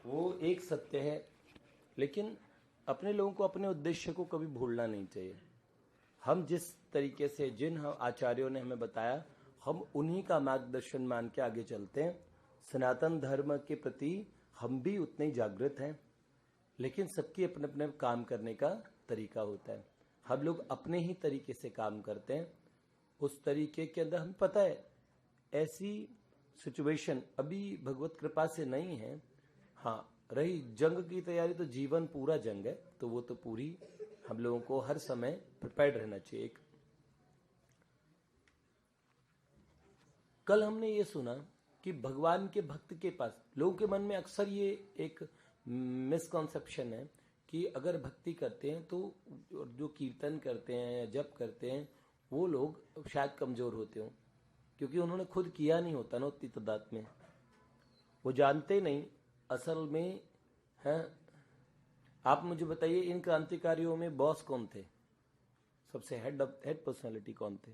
वो एक सत्य है, लेकिन अपने लोगों को अपने उद्देश्य को कभी भूलना नहीं चाहिए। हम जिस तरीके से जिन आचार्यों ने हमें बताया, हम उन्हीं का मार्गदर्शन मान के आगे चलते हैं। सनातन धर्म के प्रति हम भी उतने ही जागृत हैं, लेकिन सबकी अपने अपने काम करने का तरीका होता है। हम लोग अपने ही तरीके से काम करते हैं, उस तरीके के अंदर हमें पता है ऐसी सिचुएशन अभी भगवत कृपा से नहीं है। हाँ, रही जंग की तैयारी, तो जीवन पूरा जंग है, तो वो तो पूरी हम लोगों को हर समय प्रिपेयर्ड रहना चाहिए। कल हमने ये सुना कि भगवान के भक्त के पास, लोगों के मन में अक्सर ये एक मिसकॉन्सेप्शन है कि अगर भक्ति करते हैं तो जो कीर्तन करते हैं या जप करते हैं वो लोग शायद कमजोर होते हो, क्योंकि उन्होंने खुद किया नहीं होता ना उतनी तादाद में, वो जानते नहीं असल में है। आप मुझे बताइए, इन क्रांतिकारियों में बॉस कौन थे? सबसे हेड पर्सनालिटी कौन थे?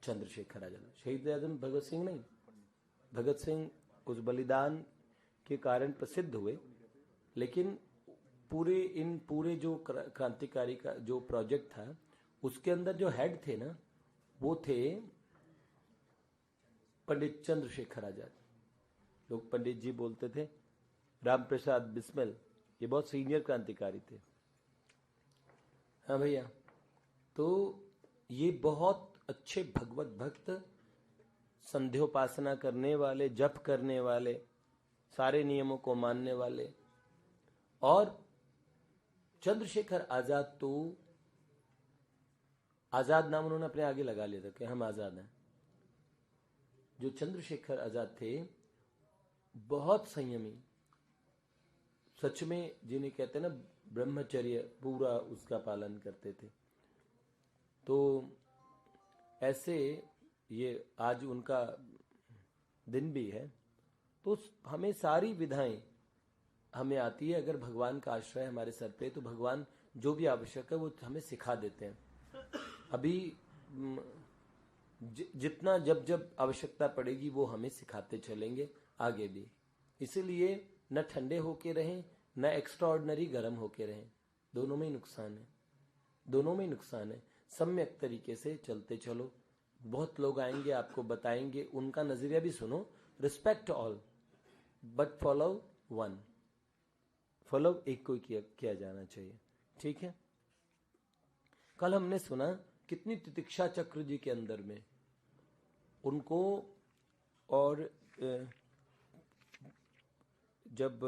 चंद्रशेखर आजाद। शहीद आजम भगत सिंह नहीं। भगत सिंह उस बलिदान के कारण प्रसिद्ध हुए, लेकिन पूरे जो क्रांतिकारी का जो प्रोजेक्ट था उसके अंदर जो हेड थे ना, वो थे पंडित चंद्रशेखर आजाद। लोग पंडित जी बोलते थे। राम प्रसाद बिस्मिल, ये बहुत सीनियर क्रांतिकारी थे। हाँ भैया, तो ये बहुत अच्छे भगवत भक्त, संध्योपासना करने वाले, जप करने वाले, सारे नियमों को मानने वाले। और चंद्रशेखर आजाद तो आजाद नाम उन्होंने अपने आगे लगा लिया था कि हम आजाद हैं। जो चंद्रशेखर आजाद थे बहुत संयमी, सच में जिन्हें कहते हैं ना ब्रह्मचर्य, पूरा उसका पालन करते थे। तो ऐसे ये आज उनका दिन भी है, तो हमें सारी विधाएं हमें आती है। अगर भगवान का आश्रय हमारे सर पे, तो भगवान जो भी आवश्यक है वो हमें सिखा देते हैं। अभी जितना जब आवश्यकता पड़ेगी वो हमें सिखाते चलेंगे आगे भी। इसीलिए न ठंडे होके रहें, न एक्स्ट्रा ऑर्डिनरी गर्म होके रहें। दोनों में ही नुकसान है, दोनों में ही नुकसान है। सम्यक तरीके से चलते चलो। बहुत लोग आएंगे, आपको बताएंगे, उनका नजरिया भी सुनो। Respect all but follow one. Follow एक को किया जाना चाहिए, ठीक है। कल हमने सुना कितनी तितिक्षा चक्र जी के अंदर में उनको, और जब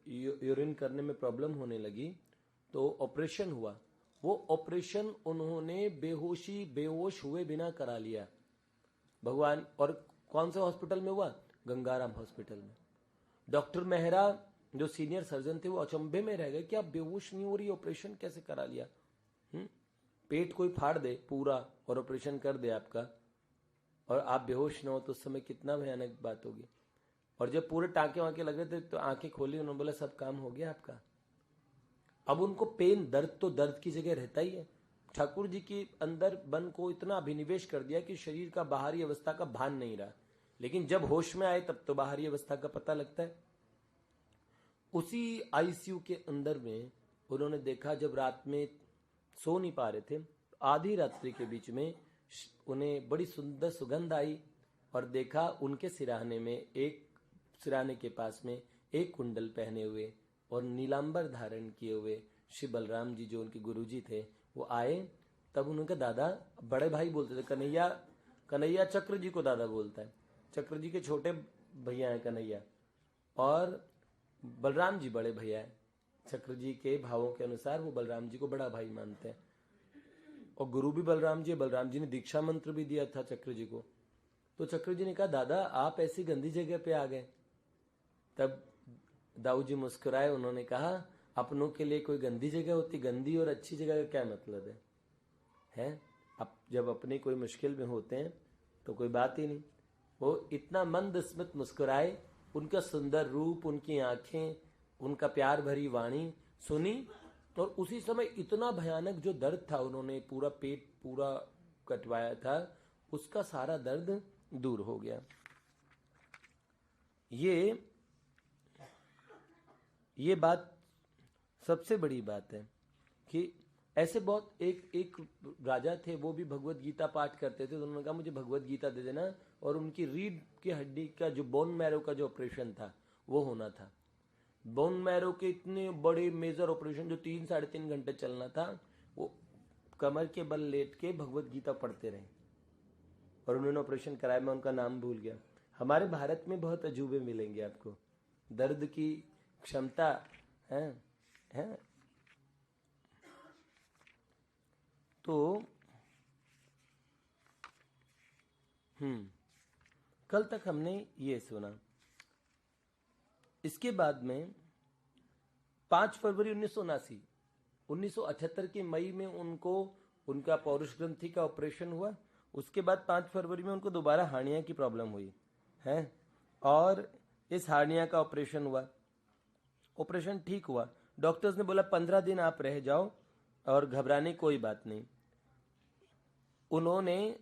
यूरिन करने में प्रॉब्लम होने लगी तो ऑपरेशन हुआ। वो ऑपरेशन उन्होंने बेहोश हुए बिना करा लिया भगवान। और कौन से हॉस्पिटल में हुआ? गंगाराम हॉस्पिटल में। डॉक्टर मेहरा जो सीनियर सर्जन थे वो अचंभे में रह गए कि आप बेहोश नहीं हो रही, ऑपरेशन कैसे करा लिया? पेट कोई फाड़ दे पूरा और ऑपरेशन कर दे आपका, और आप बेहोश न हो, तो उस समय कितना भयानक बात होगी। और जब पूरे टाँके वाँके लग रहे थे तो आंखें खोली, उन्होंने बोला सब काम हो गया आपका। अब उनको पेन, दर्द तो दर्द की जगह रहता ही है। ठाकुर जी के अंदर मन को इतना अभिनिवेश कर दिया कि शरीर का बाहरी अवस्था का भान नहीं रहा, लेकिन जब होश में आए तब तो बाहरी अवस्था का पता लगता है। उसी आईसीयू के अंदर में उन्होंने देखा, जब रात में सो नहीं पा रहे थे, आधी रात्रि के बीच में उन्हें बड़ी सुंदर सुगंध आई, और देखा उनके सिराने के पास में एक कुंडल पहने हुए और नीलांबर धारण किए हुए श्री बलराम जी, जो उनके गुरुजी थे, वो आए। तब उनका दादा, बड़े भाई बोलते थे, कन्हैया चक्र जी को दादा बोलता है। चक्र जी के छोटे भैया हैं कन्हैया, और बलराम जी बड़े भैया हैं। चक्र जी के भावों के अनुसार वो बलराम जी को बड़ा भाई मानते हैं, और गुरु भी बलराम जी। बलराम जी ने दीक्षा मंत्र भी दिया था चक्र जी को। तो चक्र जी ने कहा, दादा आप ऐसी गंदी जगह पे आ गए। तब दाऊ जी मुस्कुराए, उन्होंने कहा, अपनों के लिए कोई गंदी जगह होती? गंदी और अच्छी जगह का क्या मतलब है? अब जब अपने कोई मुश्किल में होते हैं तो कोई बात ही नहीं। वो इतना मंद स्मित मुस्कुराए, उनका सुंदर रूप, उनकी आंखें, उनका प्यार भरी वाणी सुनी, और उसी समय इतना भयानक जो दर्द था, उन्होंने पूरा पेट पूरा कटवाया था, उसका सारा दर्द दूर हो गया। ये ये बात सबसे बड़ी बात है कि ऐसे बहुत एक राजा थे, वो भी भगवत गीता पाठ करते थे। तो उन्होंने कहा मुझे भगवत गीता दे देना, और उनकी रीढ़ की हड्डी का जो बोन मैरो का जो ऑपरेशन था वो होना था। बोन मैरो के इतने बड़े मेजर ऑपरेशन जो 3-3.5 घंटे चलना था, वो कमर के बल लेट के भगवत गीता पढ़ते रहे और उन्होंने ऑपरेशन कराया। मैं उनका नाम भूल गया। हमारे भारत में बहुत अजूबे मिलेंगे आपको, दर्द की क्षमता है। तो कल तक हमने ये सुना। इसके बाद में 5 फरवरी 1978 के मई में उनको उनका पौरुष ग्रंथि का ऑपरेशन हुआ। उसके बाद 5 फरवरी में उनको दोबारा हार्निया की प्रॉब्लम हुई है, और इस हार्निया का ऑपरेशन हुआ। ऑपरेशन ठीक हुआ। डॉक्टर्स ने बोला 15 दिन आप रह जाओ और घबराने कोई बात नहीं। उन्होंने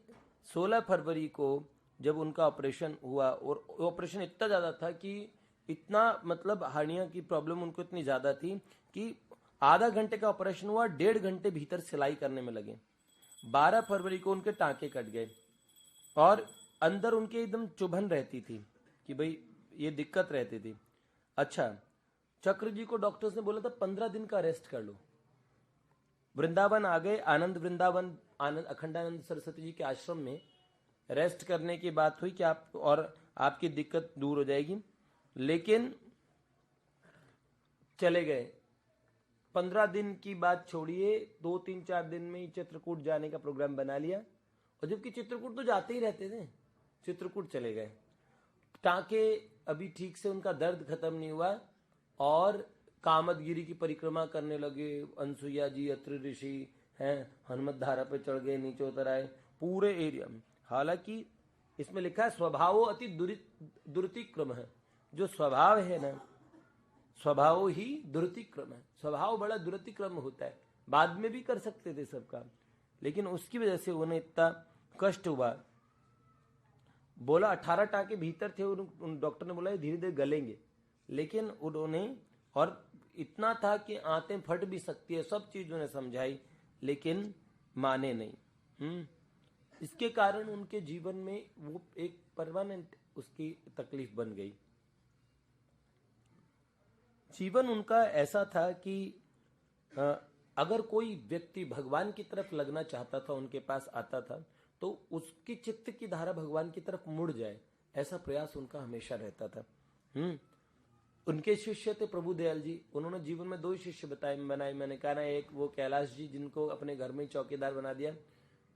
16 फरवरी को जब उनका ऑपरेशन हुआ, और ऑपरेशन इतना ज़्यादा था कि इतना मतलब हार्निया की प्रॉब्लम उनको इतनी ज़्यादा थी कि आधा घंटे का ऑपरेशन हुआ, 1.5 घंटे भीतर सिलाई करने में लगे। 12 फरवरी को उनके टाँके कट गए और अंदर उनके एकदम चुभन रहती थी कि भाई ये दिक्कत रहती थी। अच्छा, चक्र जी को डॉक्टर्स ने बोला था 15 दिन का रेस्ट कर लो। वृंदावन आ गए, आनंद वृंदावन आनंद अखंडानंद सरस्वती जी के आश्रम में रेस्ट करने की बात हुई कि आप और आपकी दिक्कत दूर हो जाएगी, लेकिन चले गए। 15 दिन की बात छोड़िए, 2-3-4 दिन में ही चित्रकूट जाने का प्रोग्राम बना लिया, और जबकि चित्रकूट तो जाते ही रहते थे, चित्रकूट चले गए। टाँके अभी ठीक से उनका दर्द खत्म नहीं हुआ और कामदगिरी की परिक्रमा करने लगे। अनसुईया जी, अत्रि ऋषि हैं, हनुमत धारा पे चढ़ गए, नीचे उतर आए पूरे एरिया में। हालांकि इसमें लिखा है स्वभाव अति दुर्तिक्रम है। जो स्वभाव है ना, स्वभाव ही दुर्तिक्रम है। स्वभाव बड़ा दुर्तिक्रम होता है, बाद में भी कर सकते थे सब काम, लेकिन उसकी वजह से उन्हें इतना कष्ट हुआ। बोला 18 टाँके भीतर थे, उन डॉक्टर ने बोला धीरे धीरे गलेंगे, लेकिन उन्होंने, और इतना था कि आंतें फट भी सकती है, सब चीज उन्हें समझाई, लेकिन माने नहीं। इसके कारण उनके जीवन में वो एक परमानेंट उसकी तकलीफ बन गई। जीवन उनका ऐसा था कि अगर कोई व्यक्ति भगवान की तरफ लगना चाहता था, उनके पास आता था, तो उसकी चित्त की धारा भगवान की तरफ मुड़ जाए, ऐसा प्रयास उनका हमेशा रहता था। उनके शिष्य थे प्रभु दयाल जी। उन्होंने जीवन में 2 शिष्य बनाए। मैंने कहा ना, एक वो कैलाश जी जिनको अपने घर में चौकीदार बना दिया,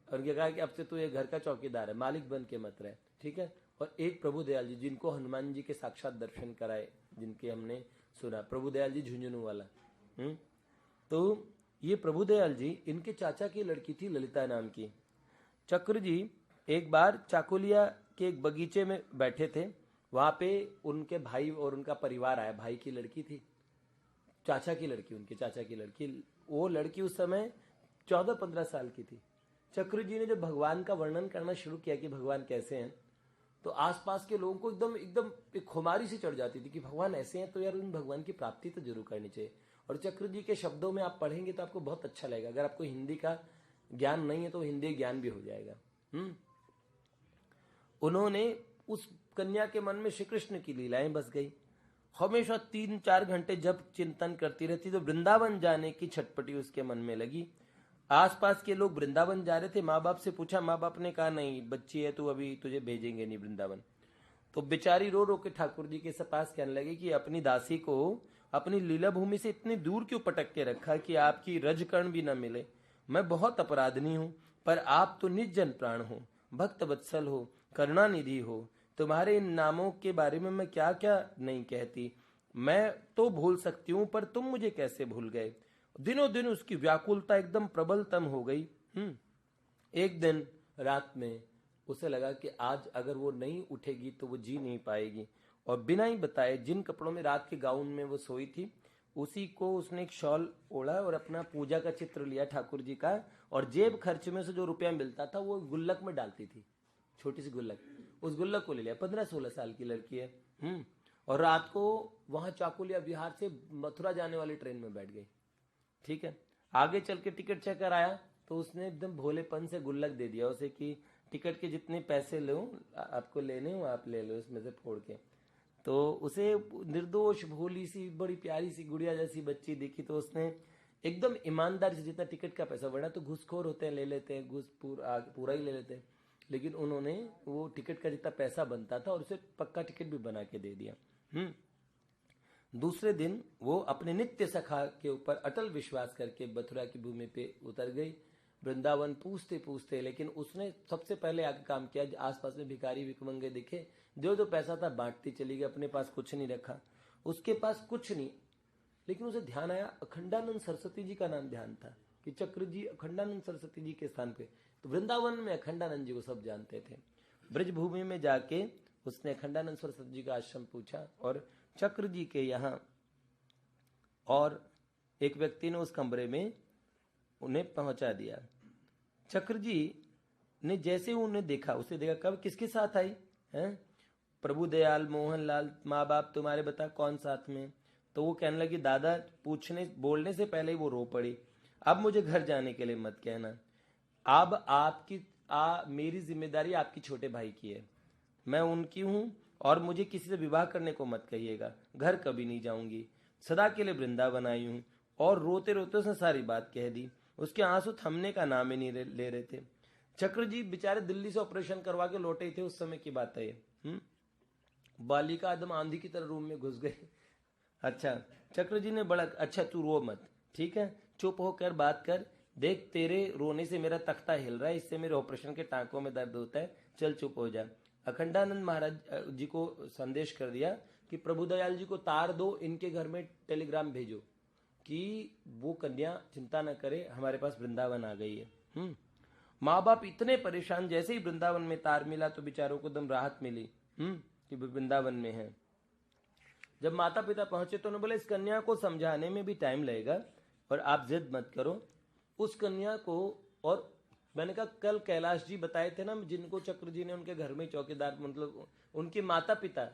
और ये कहा कि अब से तू ये घर का चौकीदार है, मालिक बन के मत रहे, ठीक है। और एक प्रभु दयाल जी जिनको हनुमान जी के साक्षात दर्शन कराए, जिनके हमने सुना, प्रभु दयाल जी झुंझुनू वाला। तो ये प्रभु दयाल जी, इनके चाचा की लड़की थी ललिता नाम की। चक्र जी एक बार चाकुलिया के एक बगीचे में बैठे थे, वहां पे उनके भाई और उनका परिवार आया। भाई की लड़की थी, चाचा की लड़की, उनके चाचा की लड़की। वो लड़की उस समय 14-15 साल की थी। चक्र जी ने जब भगवान का वर्णन करना शुरू किया कि भगवान कैसे हैं, तो आसपास के लोगों को एकदम एकदम एक खुमारी सी चढ़ जाती थी कि भगवान ऐसे हैं तो यार उन भगवान की प्राप्ति तो जरूर करनी चाहिए। और चक्र जी के शब्दों में आप पढ़ेंगे तो आपको बहुत अच्छा लगेगा। अगर आपको हिंदी का ज्ञान नहीं है तो हिंदी ज्ञान भी हो जाएगा। उन्होंने उस कन्या के मन में श्री कृष्ण की लीलाएं बस गई। हमेशा 3-4 घंटे जब चिंतन करती रहती, तो वृंदावन जाने की छटपटी उसके मन में लगी। आसपास के लोग वृंदावन जा रहे थे, माँ बाप से पूछा, माँ बाप ने कहा नहीं बच्ची है, तू अभी तुझे भेजेंगे नहीं वृंदावन। तो बेचारी रो रो के ठाकुर जी के पास कहने लगी कि अपनी दासी को अपनी लीला भूमि से इतनी दूर क्यों पटक के रखा कि आपकी रजकण भी न मिले। मैं बहुत अपराधनी हूँ, पर आप तो निर्जन प्राण हो, भक्त वत्सल हो, करुणानिधि हो। तुम्हारे इन नामों के बारे में मैं क्या क्या नहीं कहती। मैं तो भूल सकती हूँ, पर तुम मुझे कैसे भूल गए। दिनों दिन उसकी व्याकुलता एकदम प्रबलतम हो गई। एक दिन रात में उसे लगा कि आज अगर वो नहीं उठेगी तो वो जी नहीं पाएगी, और बिना ही बताए जिन कपड़ों में रात के गाउन में वो सोई थी, उसी को उसने एक शॉल ओढ़ा और अपना पूजा का चित्र लिया ठाकुर जी का, और जेब खर्च में से जो रुपया मिलता था वो गुल्लक में डालती थी, छोटी सी गुल्लक, उस गुल्लक को ले लिया। 15-16 साल की लड़की है। और रात को वहां चाकुलिया बिहार से मथुरा जाने वाली ट्रेन में बैठ गई। ठीक है, आगे चल के टिकट चेक कर आया तो उसने एकदम भोलेपन से गुल्लक दे दिया उसे कि टिकट के जितने पैसे लो आपको लेने हो आप ले लो उसमें से फोड़ के। तो उसे निर्दोष भोली सी बड़ी प्यारी सी गुड़िया जैसी बच्ची दिखी तो उसने एकदम ईमानदारी से जितना टिकट का पैसा बढ़ा, तो घूसखोर होते हैं ले लेते हैं, घूस पूरा ही ले लेते हैं, लेकिन उन्होंने वो टिकट का जितना पैसा बनता था और उसे पक्का टिकट भी बना के दे दिया। दूसरे दिन वो अपने नित्य सखा के ऊपर अटल विश्वास करके मथुरा की भूमि पे उतर गई। वृंदावन पूछते पूछते, लेकिन उसने सबसे पहले आगे काम किया, आसपास में भिखारी भिखमंगे दिखे, जो जो पैसा था बांटती चली गई, अपने पास कुछ नहीं रखा, उसके पास कुछ नहीं। लेकिन उसे ध्यान आया अखंडानंद सरस्वती जी का नाम ध्यान था कि चक्र जी अखंडानंद सरस्वती जी के स्थान पे, तो वृंदावन में अखंडानंद जी को सब जानते थे। ब्रज भूमि में जाके उसने अखंडानंद सरस्वती जी का आश्रम पूछा और चक्र जी के यहाँ और एक व्यक्ति ने उस कमरे में उन्हें पहुंचा दिया। चक्र जी ने जैसे उन्हें देखा, उसे देखा, कब किसके साथ आई हैं? प्रभु दयाल, मोहनलाल, माँ बाप तुम्हारे, बता कौन साथ में? तो वो कहने लगी, दादा बोलने से पहले ही वो रो पड़ी, अब मुझे घर जाने के लिए मत कहना, अब मेरी जिम्मेदारी आपकी छोटे भाई की है, मैं उनकी हूं और मुझे किसी से विवाह करने को मत कहिएगा, घर कभी नहीं जाऊंगी, सदा के लिए वृंदावन आई हूं। और रोते रोते उसने सारी बात कह दी। उसके आंसू थमने का नाम ही नहीं ले रहे थे। चक्र जी बेचारे दिल्ली से ऑपरेशन करवा के लौटे ही थे, उस समय की बात है ये। बालिका एकदम आंधी की तरह रूम में घुस गए। अच्छा, चक्र जी ने बड़ा, अच्छा तू रो मत, ठीक है, चुप होकर बात कर, देख तेरे रोने से मेरा तख्ता हिल रहा है, इससे मेरे ऑपरेशन के टांकों में दर्द होता है, चल चुप हो जा। अखंडानंद महाराज जी को संदेश कर दिया कि प्रभुदयाल जी को तार दो, इनके घर में टेलीग्राम भेजो कि वो कन्या चिंता न करे, हमारे पास वृंदावन आ गई है। माँ बाप इतने परेशान, जैसे ही वृंदावन में तार मिला तो बेचारों को एकदम राहत मिली कि वृंदावन में है। जब माता पिता पहुंचे तो उन्होंने बोले इस कन्या को समझाने में भी टाइम लगेगा और आप जिद मत करो। उस कन्या को, और मैंने कहा कल कैलाश जी बताए थे ना जिनको चक्र जी ने उनके घर में चौकीदार, मतलब उनके माता पिता,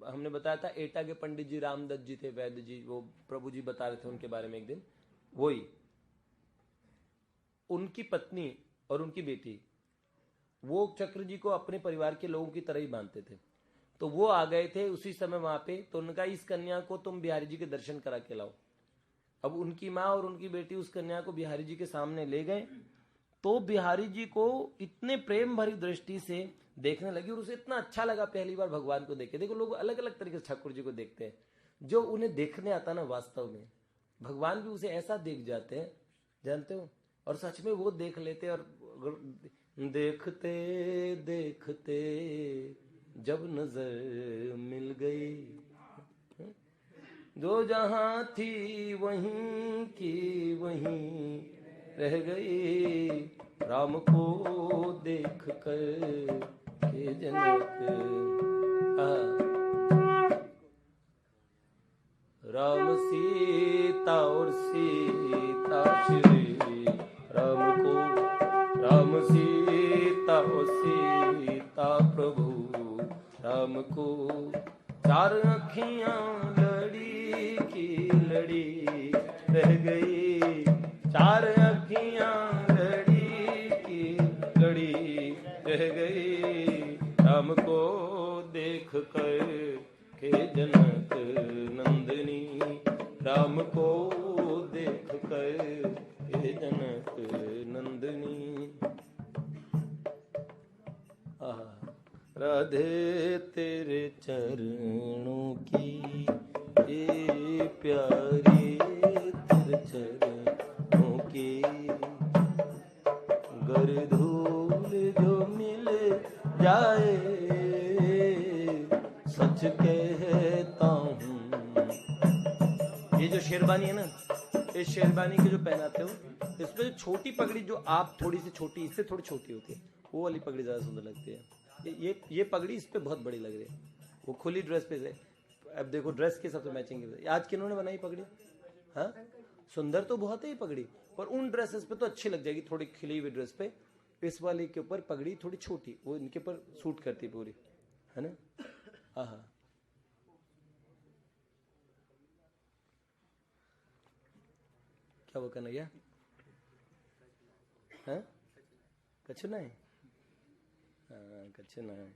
हमने बताया था एटा के पंडित जी रामदत्त जी थे, वैद्य जी, वो प्रभु जी बता रहे थे उनके बारे में एक दिन, वही उनकी पत्नी और उनकी बेटी, वो चक्र जी को अपने परिवार के लोगों की तरह ही मानते थे। तो वो आ गए थे उसी समय वहां पे, तो उनका इस कन्या को तुम बिहारी जी के दर्शन करा के लाओ। अब उनकी माँ और उनकी बेटी उस कन्या को बिहारी जी के सामने ले गए, तो बिहारी जी को इतने प्रेम भरी दृष्टि से देखने लगी और उसे इतना अच्छा लगा पहली बार भगवान को देखे। देखो लोग अलग अलग तरीके से ठाकुर जी को देखते हैं, जो उन्हें देखने आता ना वास्तव में भगवान भी उसे ऐसा देख जाते हैं, जानते हो, और सच में वो देख लेते। और देखते देखते जब नजर मिल गई, जो जहां थी वहीं की वहीं रह गई, राम को देख कर के जनक, राम सीता और सीता श्री राम को, राम सीता और सीता प्रभु राम को, चार अखियां लड़ी की लड़ी रह गई, चार अखियां लड़ी की लड़ी रह गई, राम को देख कर के जनक नंदनी, राम को देख कर के जनक नंदनी। राधे तेरे चरणों की ए प्यारी, तेरे चरणों की गर धूल जो मिल जाए, सच कहता हूँ। ये जो शेरवानी है ना, इस शेरवानी के जो पहनाते हो, इसमें जो छोटी पगड़ी जो आप थोड़ी सी छोटी, इससे थोड़ी छोटी होती है, वो वाली पगड़ी ज्यादा सुंदर लगती है। ये पगड़ी इस पे बहुत बड़ी लग रही है, वो खुली ड्रेस पे से। अब देखो ड्रेस के साथ तो मैचिंग। आज किन्होंने बनाई पगड़ी? हाँ, सुंदर तो बहुत है ये पगड़ी, पर उन ड्रेसेस पे तो अच्छी लग जाएगी थोड़ी खिली हुई ड्रेस पे। इस वाली के ऊपर पगड़ी थोड़ी छोटी, वो इनके ऊपर सूट करती पूरी, है ना। हाँ, क्या वो कन्हैया है? कछु नहीं, हाँ कछु नहीं।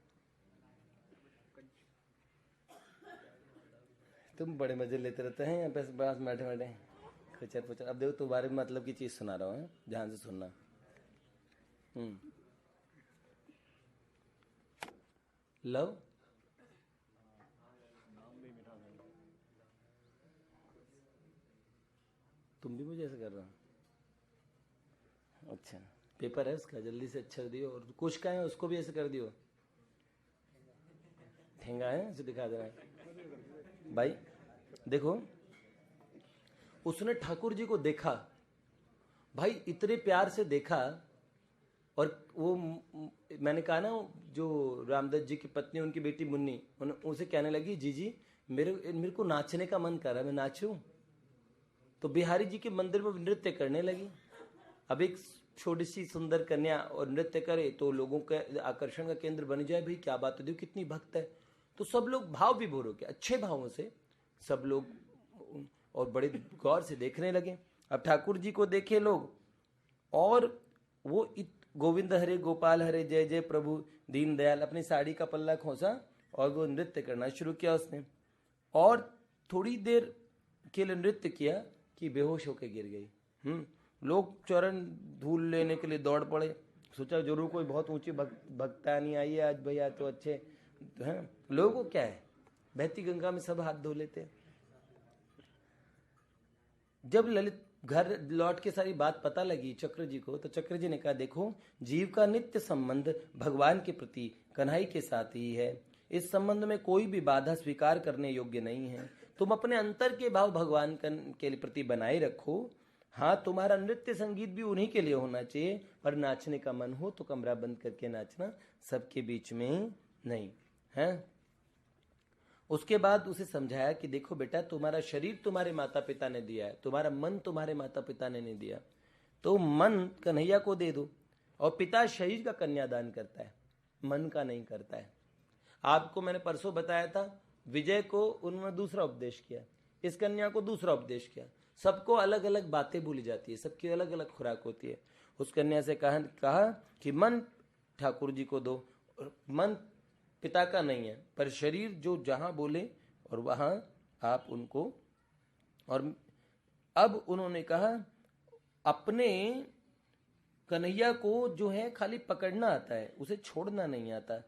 तुम बड़े मजे लेते रहते हैं यहाँ पे पास बैठे बैठे खचर पचर। अब देखो तुम्हारे मतलब की चीज सुना रहा हूँ, ध्यान से सुनना। लव तुम भी मुझे ऐसे कर रहे हो? अच्छा, पेपर है उसका, जल्दी से अक्षर दियो। और कुछ का है उसको भी ऐसे कर दियो। ठेंगा है उसे दिखा दे रहा है भाई। देखो उसने ठाकुर जी को देखा भाई, इतने प्यार से देखा। और वो मैंने कहा ना, जो रामदत्त जी की पत्नी उनकी बेटी मुन्नी उनसे कहने लगी, जी मेरे को नाचने का मन कर रहा है, मैं नाचूं? तो बिहारी जी के मंदिर में नृत्य करने लगी। अब एक छोटी सी सुंदर कन्या और नृत्य करे तो लोगों के आकर्षण का केंद्र बन जाए। भाई क्या बात है, देखो कितनी भक्त है। तो सब लोग भाव विभोर हो के अच्छे भावों से सब लोग और बड़े गौर से देखने लगे। अब ठाकुर जी को देखे लोग, और वो गोविंद हरे गोपाल हरे जय जय प्रभु दीन दयाल, अपनी साड़ी का पल्ला खोसा और वो नृत्य करना शुरू किया उसने। और थोड़ी देर के लिए नृत्य किया कि बेहोश होकर गिर गई। लोग चरण धूल लेने के लिए दौड़ पड़े। सोचा जरूर कोई बहुत ऊंची भक्तानी आई है आज, भैया तो अच्छे हैं। लोगों को क्या है, बहती गंगा में सब हाथ धो लेते। जब ललित घर लौट के सारी बात पता लगी चक्र जी को, तो चक्र जी ने कहा, देखो जीव का नित्य संबंध भगवान के प्रति कन्हई के साथ ही है। इस संबंध में कोई भी बाधा स्वीकार करने योग्य नहीं है। तुम अपने अंतर के भाव भगवान के प्रति बनाए रखो। हाँ, तुम्हारा नृत्य संगीत भी उन्हीं के लिए होना चाहिए, पर नाचने का मन हो तो कमरा बंद करके नाचना, सबके बीच में नहीं है। उसके बाद उसे समझाया कि देखो बेटा, तुम्हारा शरीर तुम्हारे माता पिता ने दिया है, तुम्हारा मन तुम्हारे माता पिता ने नहीं दिया। तो मन कन्हैया को दे दो। और पिता शरीर का कन्यादान करता है, मन का नहीं करता है। आपको मैंने परसों बताया था, विजय को उन्होंने दूसरा उपदेश किया, इस कन्या को दूसरा उपदेश किया। सबको अलग अलग बातें भूली जाती है, सबकी अलग अलग खुराक होती है। उस कन्या से कहा कि मन ठाकुर जी को दो, और मन पिता का नहीं है, पर शरीर जो जहां बोले और वहां आप उनको। और अब उन्होंने कहा, अपने कन्हैया को जो है खाली पकड़ना आता है, उसे छोड़ना नहीं आता।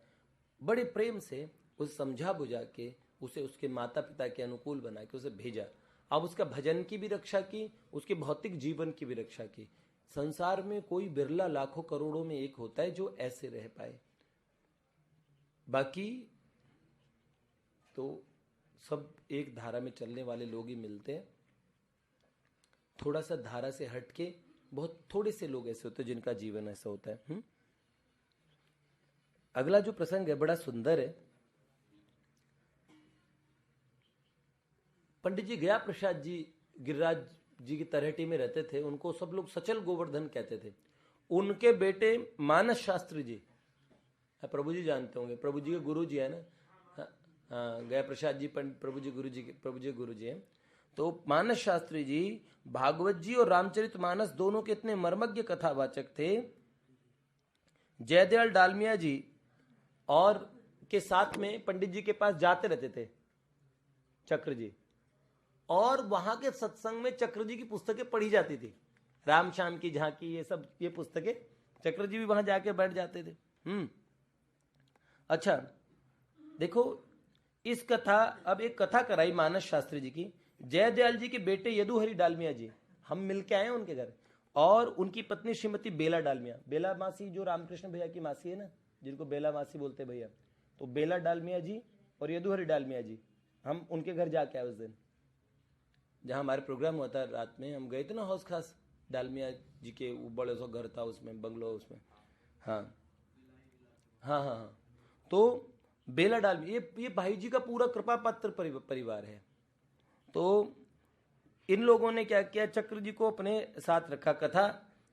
बड़े प्रेम से उसे समझा बुझा के उसे उसके माता पिता के अनुकूल बना के उसे भेजा। अब उसका भजन की भी रक्षा की, उसके भौतिक जीवन की भी रक्षा की। संसार में कोई बिरला लाखों करोड़ों में एक होता है जो ऐसे रह पाए, बाकी तो सब एक धारा में चलने वाले लोग ही मिलते हैं। थोड़ा सा धारा से हटके बहुत थोड़े से लोग ऐसे होते हैं जिनका जीवन ऐसा होता है। अगला जो प्रसंग है बड़ा सुंदर है। पंडित जी गया प्रसाद जी गिरिराज जी की तरहेटी में रहते थे, उनको सब लोग सचल गोवर्धन कहते थे। उनके बेटे मानस शास्त्री जी, प्रभु जी जानते होंगे, प्रभु जी के गुरु जी है ना, हाँ, गया प्रसाद जी प्रभु जी गुरु जी हैं। तो मानस शास्त्री जी भागवत जी और रामचरित मानस दोनों के इतने मर्मज्ञ कथावाचक थे। जयदयाल डालमिया जी और के साथ में पंडित जी के पास जाते रहते थे चक्र जी, और वहां के सत्संग में चक्र जी की पुस्तकें पढ़ी जाती थी, राम श्याम की झांकी, ये सब ये पुस्तकें, चक्र जी भी वहां जाके बैठ जाते थे। अच्छा देखो इस कथा, अब एक कथा कराई मानस शास्त्री जी की। जयदयाल जी के बेटे यदुहरि डालमिया जी, हम मिलके आए उनके घर, और उनकी पत्नी श्रीमती बेला डालमिया, बेला मासी जो रामकृष्ण भैया की मासी है ना, जिनको बेला मासी बोलते भैया, तो बेला डालमिया जी और यदुहरि डालमिया जी, हम उनके घर जाके आए उस दिन जहां हमारे प्रोग्राम हुआ था। रात में हम गए थे ना हौस खास, डालमिया जी के वो बड़े सा घर था उसमें, बंगलो उसमें। हाँ हाँ हाँ हाँ, तो बेला डालमिया ये भाई जी का पूरा कृपा पात्र परिवार है। तो इन लोगों ने क्या किया, चक्र जी को अपने साथ रखा। कथा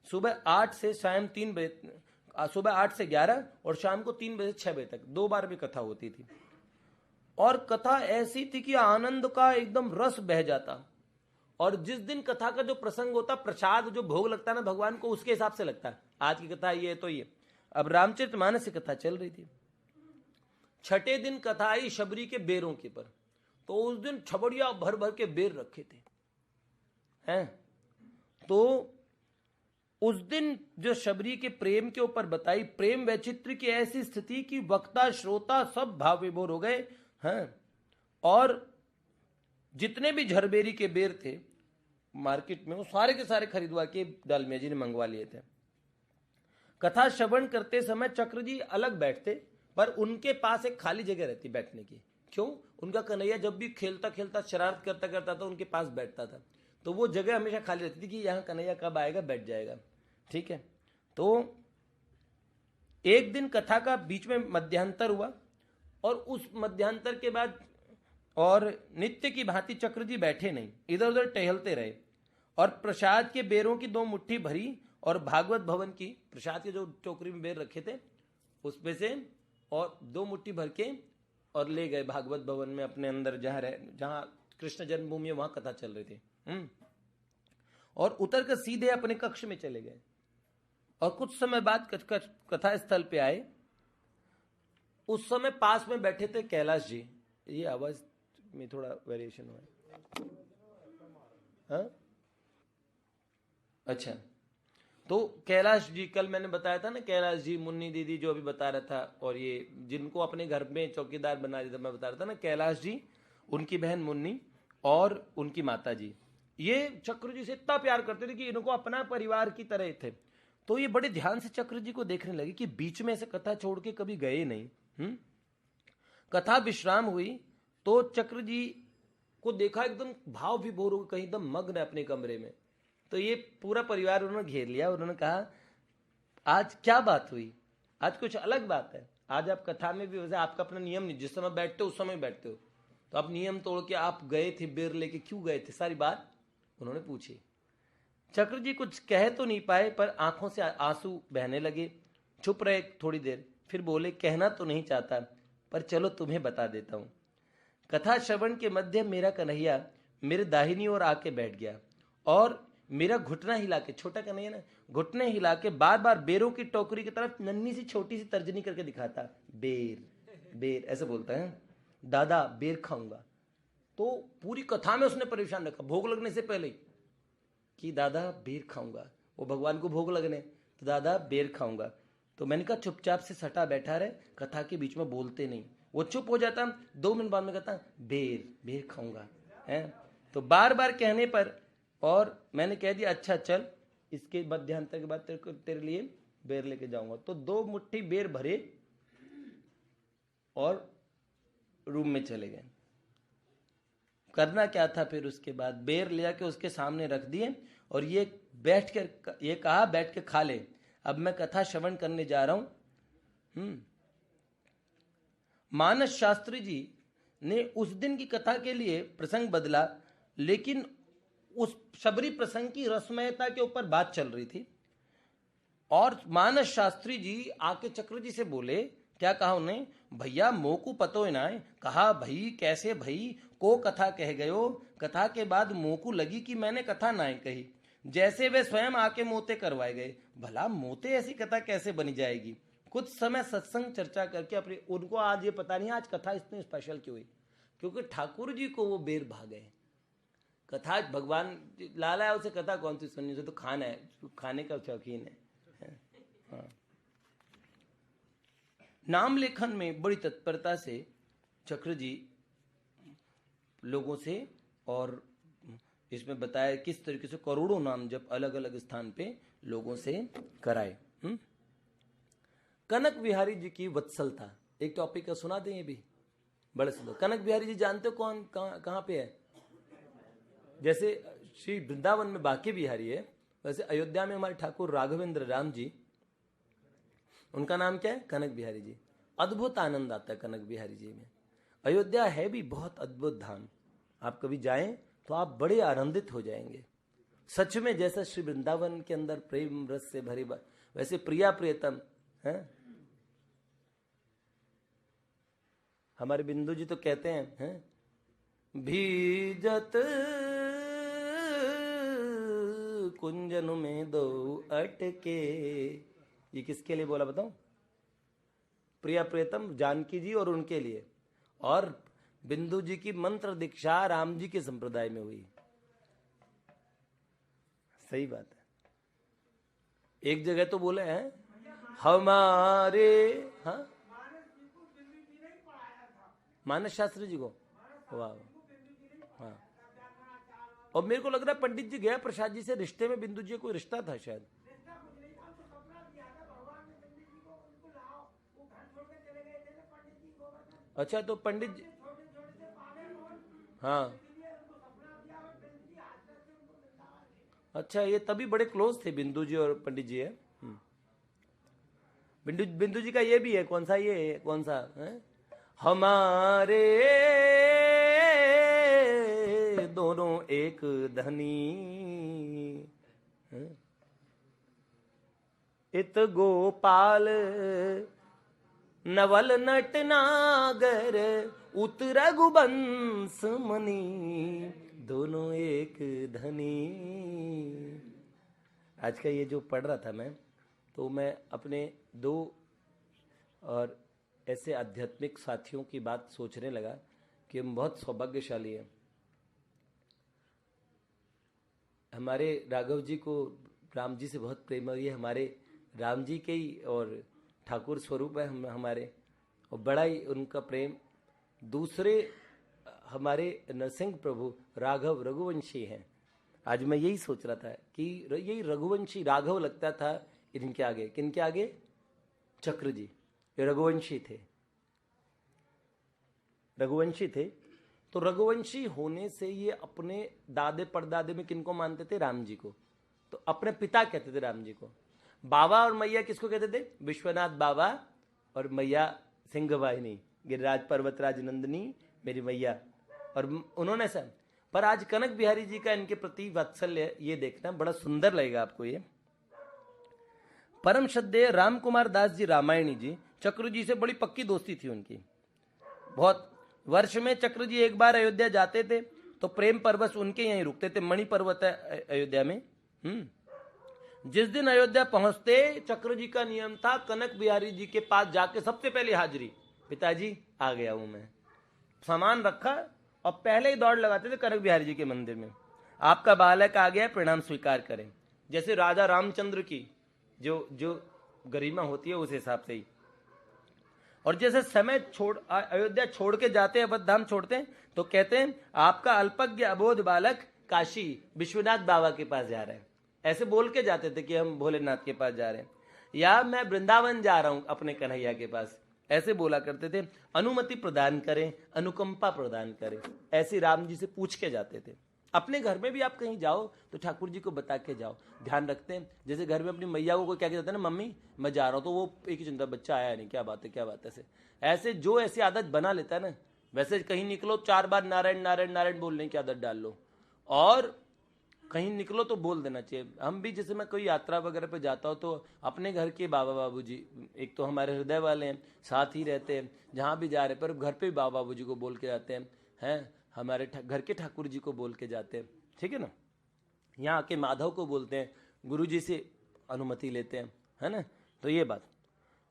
सुबह 8 से शाम 3 बजे, सुबह 8 से 11 और शाम को 3 बजे 6 बजे तक 2 बार भी कथा होती थी। और कथा ऐसी थी कि आनंद का एकदम रस बह जाता, और जिस दिन कथा का जो प्रसंग होता, प्रसाद जो भोग लगता है ना भगवान को, उसके हिसाब से लगता है। आज की कथा ये तो ये। अब रामचरितमानस की कथा चल रही थी। छठे दिन कथा आई शबरी के बेरों के पर। तो उस दिन छबड़िया भर भर के बेर रखे थे हैं। तो उस दिन जो शबरी के प्रेम के ऊपर बताई, प्रेम वैचित्र की ऐसी स्थिति कि वक्ता श्रोता सब भाव विभोर हो गए हैं। और जितने भी झरबेरी के बेर थे मार्केट में, वो सारे के सारे खरीदवा के डालमिया जी ने मंगवा लिए थे। कथा श्रवण करते समय चक्र जी अलग बैठते, पर उनके पास एक खाली जगह रहती बैठने की। क्यों? उनका कन्हैया जब भी खेलता खेलता शरारत करता करता था उनके पास बैठता था, तो वो जगह हमेशा खाली रहती थी कि यहाँ कन्हैया कब आएगा, बैठ जाएगा। ठीक है। तो एक दिन कथा का बीच में मध्यांतर हुआ, और उस मध्यांतर के बाद और नित्य की भांति चक्र जी बैठे नहीं, इधर उधर टहलते रहे, और प्रसाद के बेरों की 2 मुट्ठी भरी, और भागवत भवन की प्रसाद के जो टोकरी में बेर रखे थे उसमें से और 2 मुट्ठी भर के और ले गए भागवत भवन में अपने अंदर, जहां कृष्ण जन्मभूमि है वहां कथा चल रही थी। और उतर कर सीधे अपने कक्ष में चले गए। और कुछ समय बाद कथा स्थल पे आए। उस समय पास में बैठे थे कैलाश जी। ये आवाज में थोड़ा वेरिएशन हुआ है। हाँ? अच्छा, तो कैलाश जी, कल मैंने बताया था ना, कैलाश जी, मुन्नी दीदी जो अभी बता रहा था, और ये जिनको अपने घर में चौकीदार बना दिया था, मैं बता रहा था ना, कैलाश जी, उनकी बहन मुन्नी और उनकी माता जी, ये चक्र जी से इतना प्यार करते थे कि इनको अपना परिवार की तरह थे। तो ये बड़े ध्यान से चक्र जी को देखने लगे कि बीच में से कथा छोड़ के कभी गए नहीं। कथा विश्राम हुई तो चक्र जी को देखा एकदम भाव विभोर हो, कहीं एकदम मग्न है अपने कमरे में। तो ये पूरा परिवार उन्होंने घेर लिया। उन्होंने कहा आज क्या बात हुई, आज कुछ अलग बात है। आज आप कथा में भी, वैसे आपका अपना नियम नहीं, जिस समय बैठते हो उस समय बैठते हो, तो आप नियम तोड़ के आप गए थे बेर लेके, क्यों गए थे, सारी बात उन्होंने पूछी। चक्र जी कुछ कह तो नहीं पाए, पर आंखों से आंसू बहने लगे। चुप रहे थोड़ी देर, फिर बोले कहना तो नहीं चाहता, पर चलो तुम्हें बता देता हूं। कथा श्रवण के मध्य मेरा कन्हैया मेरे दाहिनी ओर आके बैठ गया, और मेरा घुटना हिला के, छोटा कन्हैया ना, घुटने हिला के बार बार बेरों की टोकरी की तरफ नन्ही सी छोटी सी तर्जनी करके दिखाता। बेर बेर ऐसे बोलता है, दादा बेर खाऊंगा। तो पूरी कथा में उसने परेशान रखा, भोग लगने से पहले ही, कि दादा बेर खाऊंगा। वो भगवान को भोग लगने, तो दादा बेर खाऊंगा। तो मैंने कहा चुपचाप से सटा बैठा रहे, कथा के बीच में बोलते नहीं। वो चुप हो जाता, 2 मिनट बाद में कहता बेर बेर खाऊंगा है। तो बार बार कहने पर, और मैंने कह दिया अच्छा चल, इसके मध्यांतर के बाद तेरे लिए बेर लेके जाऊंगा। तो 2 मुट्ठी बेर भरे और रूम में चले गए। करना क्या था फिर उसके बाद, बेर ले आके उसके सामने रख दिए, और ये बैठ कर ये कहा बैठ के खा ले, अब मैं कथा श्रवण करने जा रहा हूं। मानस शास्त्री जी ने उस दिन की कथा के लिए प्रसंग बदला, लेकिन उस शबरी प्रसंग की रसमयता के ऊपर बात चल रही थी। और मानस शास्त्री जी आके चक्र जी से बोले, क्या कहा उन्हें, भैया मोकू पतो ना है। कहा भाई कैसे भाई, को कथा कह गयो, कथा के बाद मोकू लगी कि मैंने कथा ना कही, जैसे वे स्वयं आके मोते करवाए गए। भला मोते ऐसी कथा कैसे बनी जाएगी। कुछ समय सत्संग चर्चा करके अपने, उनको आज ये पता नहीं आज कथा इतनी स्पेशल क्यों हुई, क्योंकि ठाकुर जी को वो बेर भागे। कथा भगवान लाला है, उसे कथा कौन सी सुननी, से तो खाना है, खाने का शौकीन है। हाँ। नाम लेखन में बड़ी तत्परता से चक्र जी लोगों से, और इसमें बताया किस तरीके से करोड़ों नाम जब अलग अलग स्थान पे लोगों से कराए। कनक बिहारी जी की वत्सलता, एक टॉपिक का सुना दें ये भी बड़े सुंदर। कनक बिहारी जी जानते हो कौन, कहां पे है? जैसे श्री वृंदावन में बांके बिहारी है, वैसे अयोध्या में हमारे ठाकुर राघवेंद्र राम जी, उनका नाम क्या है? कनक बिहारी जी। अद्भुत आनंद आता है कनक बिहारी जी में। अयोध्या है भी बहुत अद्भुत धाम, आप कभी जाएं तो आप बड़े आनंदित हो जाएंगे सच में। जैसा श्री वृंदावन के अंदर प्रेम रस से भरी वैसे प्रिया प्रियतम है। हमारे बिंदु जी तो कहते हैं, भीजत कुंजन में दो अटके। ये किसके लिए बोला बताऊं? प्रिया प्रियतम जानकी जी और उनके लिए। और बिंदु जी की मंत्र दीक्षा राम जी के संप्रदाय में हुई। सही बात है। एक जगह तो बोले हैं हमारे, हाँ, मानस शास्त्री जी को। वाह, हाँ। और मेरे को लग रहा है पंडित जी गया प्रसाद जी से रिश्ते में, बिंदु जी कोई रिश्ता था शायद। अच्छा, तो पंडित जी, हाँ, अच्छा, ये तभी बड़े क्लोज थे बिंदु जी और पंडित जी है। बिंदु बिंदु जी का ये भी है, कौन सा, ये कौन सा है? हमारे दोनों एक धनी, इत गोपाल नवल नट नागर उत रघुवंश मणि, दोनों एक धनी। आज का ये जो पढ़ रहा था मैं, तो मैं अपने दो और ऐसे आध्यात्मिक साथियों की बात सोचने लगा कि हम बहुत सौभाग्यशाली हैं। हमारे राघव जी को राम जी से बहुत प्रेम है, ये हमारे राम जी के ही और ठाकुर स्वरूप है हमारे, और बड़ा ही उनका प्रेम। दूसरे हमारे नरसिंह प्रभु राघव रघुवंशी हैं। आज मैं यही सोच रहा था कि यही रघुवंशी राघव लगता था इनके आगे। किनके आगे? चक्र जी, ये रघुवंशी थे, रघुवंशी थे। तो रघुवंशी होने से ये अपने दादे परदादे में किनको मानते थे? राम जी को। तो अपने पिता कहते थे राम जी को। बाबा और मैया किसको कहते थे? विश्वनाथ बाबा और मैया सिंह वाहिनी, गिरिराज पर्वतराज नंदिनी मेरी मैया। और उन्होंने सब, पर आज कनक बिहारी जी का इनके प्रति वात्सल्य ये देखना बड़ा सुंदर लगेगा आपको। ये परम श्रद्धेय राम कुमार दास जी रामायणी जी, चक्र जी से बड़ी पक्की दोस्ती थी उनकी बहुत। वर्ष में चक्र जी एक बार अयोध्या जाते थे तो प्रेम परवश उनके यहीं रुकते थे। मणि पर्वत है अयोध्या में। जिस दिन अयोध्या पहुंचते चक्र जी का नियम था कनक बिहारी जी के पास जाके सबसे पहले हाजिरी, पिताजी आ गया हूं मैं। सामान रखा और पहले ही दौड़ लगाते थे कनक बिहारी जी के मंदिर में, आपका बालक आ गया, प्रणाम स्वीकार करें। जैसे राजा रामचंद्र की जो गरिमा होती है उस हिसाब से ही। और जैसे समय अयोध्या छोड़ के जाते हैं, अवध धाम छोड़ते हैं, तो कहते हैं आपका अल्पज्ञ अबोध बालक काशी विश्वनाथ बाबा के पास जा रहे हैं। ऐसे बोल के जाते थे कि हम भोलेनाथ के पास जा रहे हैं, या मैं वृंदावन जा रहा हूं अपने कन्हैया के पास, ऐसे बोला करते थे। अनुमति प्रदान करें, अनुकंपा प्रदान करें, ऐसे राम जी से पूछ के जाते थे। अपने घर में भी आप कहीं जाओ तो ठाकुर जी को बता के जाओ, ध्यान रखते हैं। जैसे घर में अपनी मैया को कोई क्या कहता है ना, मम्मी मैं जा रहा हूँ, तो वो एक ही चिंता, बच्चा आया नहीं, क्या बात है क्या बात है। ऐसे जो ऐसी आदत बना लेता है ना, वैसे कहीं निकलो 4 बार नारायण नारायण नारायण बोलने की आदत डाल लो, और कहीं निकलो तो बोल देना चाहिए। हम भी जैसे मैं कोई यात्रा वगैरह पे जाता हूँ तो अपने घर के बाबा बाबूजी, एक तो हमारे हृदय वाले हैं, साथ ही रहते हैं जहाँ भी जा रहे, पर घर पे भी बाबा बाबूजी को बोल के जाते हैं, हमारे घर के ठाकुर जी को बोल के जाते हैं, ठीक है ना। यहाँ आके माधव को बोलते हैं, गुरु जी से अनुमति लेते हैं, है ना। तो ये बात।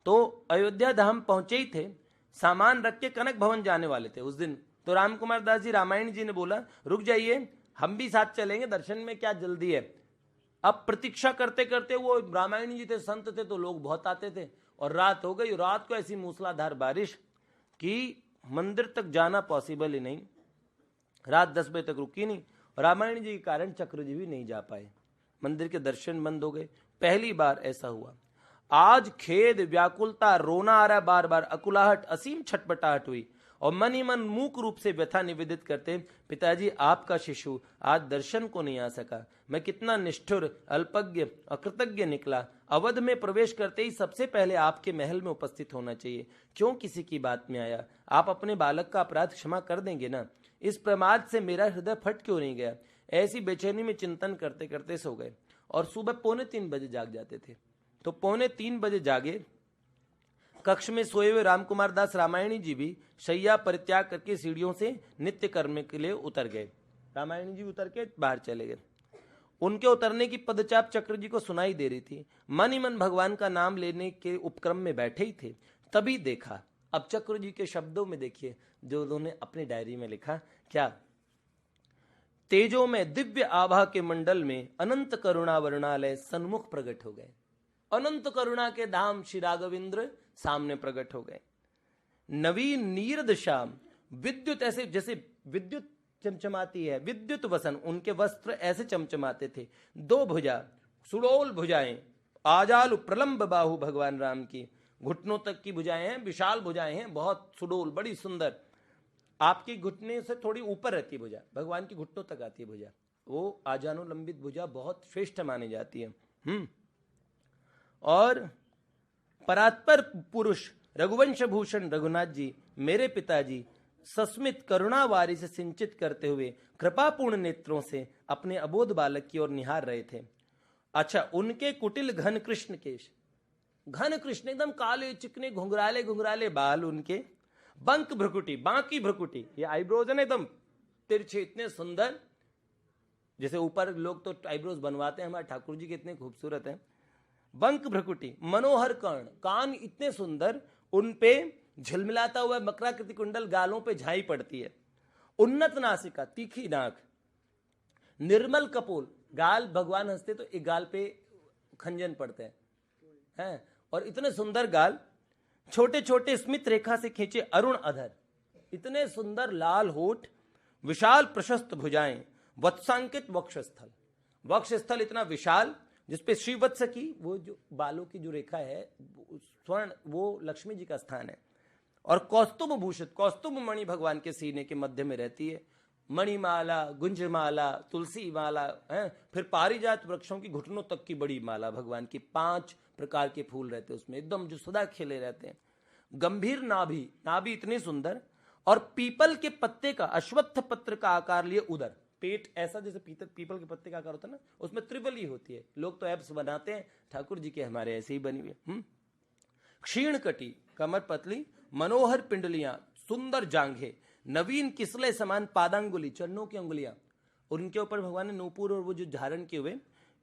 तो अयोध्या धाम पहुंचे ही थे, सामान रख के कनक भवन जाने वाले थे उस दिन। तो राम कुमार दास जी रामायण जी ने बोला रुक जाइए, हम भी साथ चलेंगे, दर्शन में क्या जल्दी है। अब प्रतीक्षा करते करते, वो रामायण जी थे, संत थे, तो लोग बहुत आते थे, और रात हो गई। रात को ऐसी मूसलाधार बारिश कि मंदिर तक जाना पॉसिबल ही नहीं। रात 10 बजे तक रुकी नहीं। रामायण जी के कारण चक्र जी भी नहीं जा पाए, मंदिर के दर्शन बंद हो गए। पहली बार ऐसा हुआ। आज खेद, व्याकुलता, रोना आ रहा बार बार, अकुलाहट, असीम छटपटाहट हुई, और मन ही मन मूक रूप से व्यथा निवेदित करते, पिताजी आपका शिशु आज दर्शन को नहीं आ सका, मैं कितना निष्ठुर, अल्पज्ञ, अकृतज्ञ निकला। अवध में प्रवेश करते ही सबसे पहले आपके महल में उपस्थित होना चाहिए, क्यों किसी की बात में आया। आप अपने बालक का अपराध क्षमा कर देंगे ना। इस प्रमाद से मेरा हृदय फट क्यों नहीं गया। ऐसी बेचैनी में चिंतन करते करते सो गए, और सुबह 2:45 बजे जाग जाते थे। तो 2:45 बजे जागे। कक्ष में सोए हुए रामकुमार दास रामायणी जी भी शैया परित्याग करके सीढ़ियों से नित्य कर्म के लिए उतर गए। रामायणी जी उतर के बाहर चले गए। उनके उतरने की पदचाप चक्र जी को सुनाई दे रही थी। मन ही मन भगवान का नाम लेने के उपक्रम में बैठे ही थे, तभी देखा। अब चक्र जी के शब्दों में देखिए जो उन्होंने अपनी डायरी में लिखा, क्या? तेजो में दिव्य आभा के मंडल में अनंत करुणा वर्णालय सन्मुख प्रकट हो गए। अनंत करुणा के धाम श्री राघवेंद्र सामने प्रकट हो गए। नवीन नीरद श्याम विद्युत, ऐसे जैसे विद्युत चमचमाती है, विद्युत वसन, उनके वस्त्र ऐसे चमचमाते थे। दो भुजा, सुडोल भुजाएं, आजाल प्रलंब बाहु भगवान राम की, घुटनों तक की भुजाएं हैं, विशाल भुजाएं हैं, बहुत सुडोल, बड़ी सुंदर। आपकी घुटने से थोड़ी ऊपर रहती है भुजा, भगवान की घुटनों तक आती है भुजा, वो आजानुलंबित भुजा बहुत श्रेष्ठ मानी जाती है। और परात्पर पुरुष रघुवंश भूषण रघुनाथ जी, मेरे पिताजी सस्मित करुणावारी से सिंचित करते हुए कृपापूर्ण नेत्रों से अपने अबोध बालक की ओर निहार रहे थे। अच्छा, उनके कुटिल घन कृष्ण केश, घन कृष्ण एकदम काले चिकने घुंघराले घुंघराले बाल, उनके बंक भ्रुकुटी, बांकी भ्रुकुटी, ये आईब्रोज है ना एकदम तिरछे, इतने सुंदर, जैसे ऊपर लोग तो आईब्रोज बनवाते हैं, हमारे ठाकुर जी के इतने खूबसूरत हैं। बंक भ्रुकुटी, मनोहर कर्ण, कान इतने सुंदर, उन पे झिलमिलाता हुआ मकराकृति कुंडल गालों पे झाई पड़ती है। उन्नत नासिका, तीखी नाक, निर्मल कपोल, गाल भगवान हंसते तो एक गाल पे खंजन पड़ते हैं, और इतने सुंदर गाल, छोटे छोटे स्मित रेखा से खींचे अरुण अधर, इतने सुंदर लाल होठ, विशाल प्रशस्त भुजाएं, वत्सांकित वक्षस्थल, वक्षस्थल इतना विशाल जिसपे श्रीवत्स की वो जो बालों की जो रेखा है स्वर्ण, वो लक्ष्मी जी का स्थान है। और कौस्तुभ भूषित, कौस्तुभ मणि भगवान के सीने के मध्य में रहती है, मणिमाला, गुंजमाला, तुलसी माला है, फिर पारिजात वृक्षों की घुटनों तक की बड़ी माला भगवान की, 5 प्रकार के फूल रहते हैं उसमें, एकदम जो सदा खिले रहते हैं। गंभीर नाभि, नाभि इतनी सुंदर, और पीपल के पत्ते का, अश्वत्थ पत्र का आकार लिए उदर, पेट ऐसा जैसे पीपल के पत्ते का आकार होता है ना, उसमें त्रिबली होती है, लोग तो एब्स बनाते हैं, ठाकुर जी के हमारे ऐसे ही बनी हुई। क्षीण कटी, कमर पतली, मनोहर पिंडलियां, सुंदर जांघे, नवीन किसले समान पादांगुली, चरणों की अंगुलियां, और उनके ऊपर भगवान ने नूपुर और वो जो धारण किए हुए,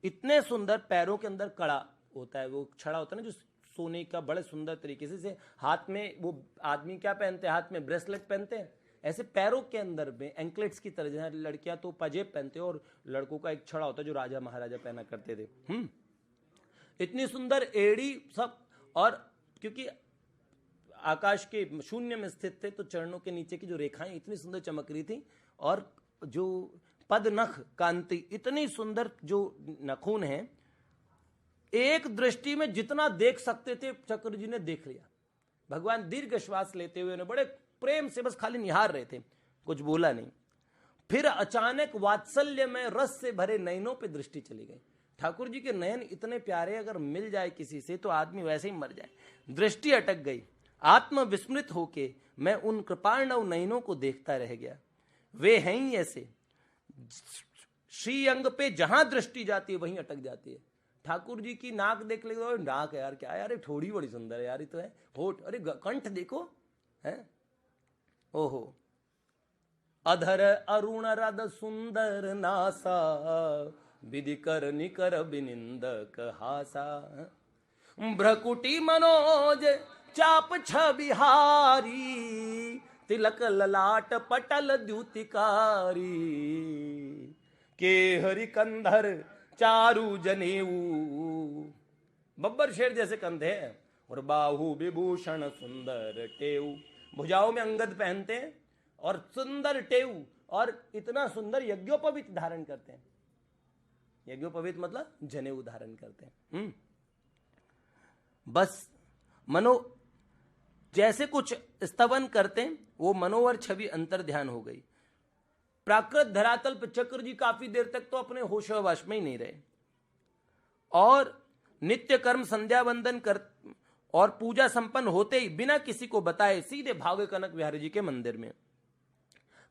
इतने सुंदर, पैरों के अंदर कड़ा होता है, वो छड़ा होता है ना जो सोने का, बड़े सुंदर तरीके से। हाथ में वो आदमी क्या पहनते हैं, हाथ में ब्रेसलेट पहनते हैं, ऐसे पैरों के अंदर में एंकलेट्स की तरह, जहां लड़कियां तो पजेब पहनते हैं और लड़कों का एक छड़ा होता है जो राजा महाराजा पहना करते थे। इतनी सुंदर एड़ी सब, और क्योंकि आकाश के शून्य में स्थित थे तो चरणों के नीचे की जो रेखाएं इतनी सुंदर चमक रही थी, और जो पद नख कांति, इतनी सुंदर जो नखून है, एक दृष्टि में जितना देख सकते थे चक्र जी ने देख लिया। भगवान दीर्घ श्वास लेते हुए बड़े प्रेम से बस खाली निहार रहे थे, कुछ बोला नहीं। फिर अचानक वात्सल्य में रस से भरे नयनों पे दृष्टि चली गई। ठाकुर जी के नयन इतने प्यारे, अगर मिल जाए किसी से तो आदमी वैसे ही मर जाए। दृष्टि अटक गई, आत्म विस्मृत होके मैं उन कृपार्णव नयनों को देखता रह गया। वे हैं ही ऐसे, श्री अंग पे जहां दृष्टि जाती है वहीं अटक जाती है। ठाकुर जी की नाक देख ले, नाक है यार, क्या यार, ठोड़ी बड़ी सुंदर है यार, ये तो है। होठ, अरे कंठ देखो है, ओहो। अधर अरुण रद सुंदर नासा, विधि कर निकर बिनिंदक हासा। भ्रकुटी मनोज चाप छबिहारी, तिलक ललाट पटल द्युतिकारी। के हरि कंधर चारु जनेऊ, बब्बर शेर जैसे कंधे हैं, और बाहु विभूषण सुंदर टेऊ, भुजाओं में अंगद पहनते हैं और सुंदर टेऊ, और इतना सुंदर यज्ञोपवीत धारण करते हैं। यज्ञोपवीत मतलब जनेऊ धारण करते हैं। बस मनो जैसे कुछ स्तवन करते हैं, वो मनोवर छवि अंतर ध्यान हो गई। प्राकृत धरातल पर चक्र जी काफी देर तक तो अपने होशोवश में ही नहीं रहे, और नित्य कर्म संध्या वंदन कर और पूजा संपन्न होते ही बिना किसी को बताए सीधे भागे कनक बिहारी जी के मंदिर में।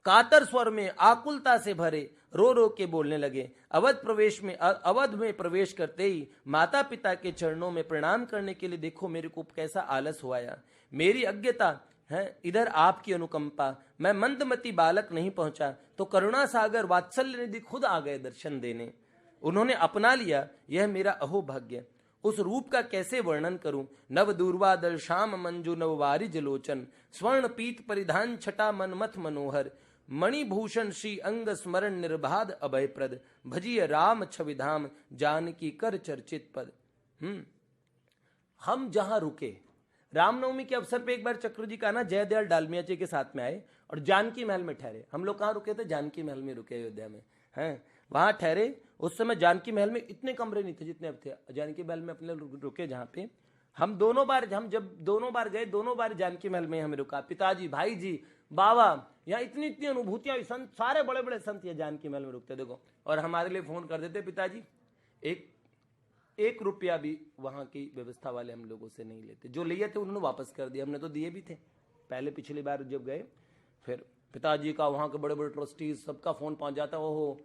कातर स्वर में आकुलता से भरे रो रो के बोलने लगे। अवध में प्रवेश करते ही माता पिता के चरणों में प्रणाम करने के लिए देखो मेरे को कैसा आलस हुआ, मेरी अज्ञता है, इधर आपकी अनुकंपा, मैं मंदमती बालक नहीं पहुंचा तो करुणा सागर वात्सल्य निधि खुद आ गए दर्शन देने। उन्होंने अपना लिया, यह मेरा अहोभाग्य। उस रूप का कैसे वर्णन करूं, नव दूर्वादल श्याम मंजू नव वारिज लोचन, स्वर्ण पीत परिधान छटा मनमथ मनोहर, मणिभूषण श्री अंग स्मरण निर्बाध अभयप्रद, भजिय राम छविधाम जानकी कर चर्चित पद। हम जहां रुके, रामनवमी के अवसर पे एक बार चक्र जी का ना जयदयाल डालमिया जी के साथ में आए और जानकी महल में ठहरे। हम लोग कहाँ रुके थे? जानकी महल में रुके, अयोध्या में हैं, वहां ठहरे। उस समय जानकी महल में इतने कमरे नहीं थे जितने अब थे। जानकी महल में अपने रुके जहाँ पे हम जब दोनों बार गए, दोनों बार जानकी महल में हमें रुका। पिताजी, भाई जी, बाबा, यहाँ इतनी इतनी अनुभूतियां, संत, सारे बड़े बड़े संत ये जानकी महल में रुकते देखो। और हमारे लिए फोन कर देते, पिताजी एक रुपया भी वहां की व्यवस्था वाले हम लोगों से नहीं लेते, जो लिए थे उन्होंने वापस कर दिया, हमने तो दिए भी थे पहले, पिछली बार जब गए। फिर पिताजी का, वहां के बड़े बड़े ट्रस्टीज, सबका फोन पहुंच जाता, ओहो,